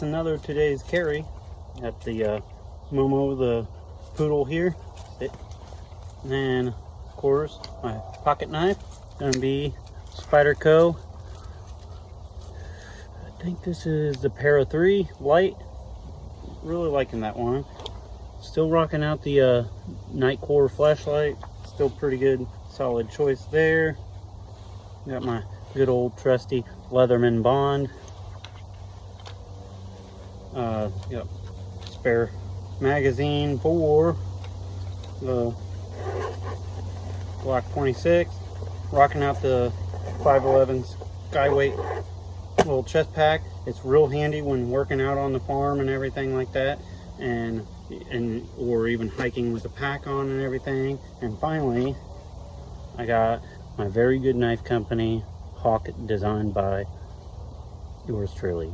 Another today's carry at the Momo the poodle here. And then of course my pocket knife, gonna be Spyderco. I think this is the Para 3 light. Really liking that one. Still rocking out the Nitecore flashlight. Still pretty good, solid choice there. Got my good old trusty Leatherman Bond. Yep, spare magazine for the Glock 26. Rocking out the 511 Skyweight little chest pack. It's real handy when working out on the farm and everything like that, and or even hiking with a pack on and everything. And finally, I got my Very Good Knife Company Hawk, designed by yours truly.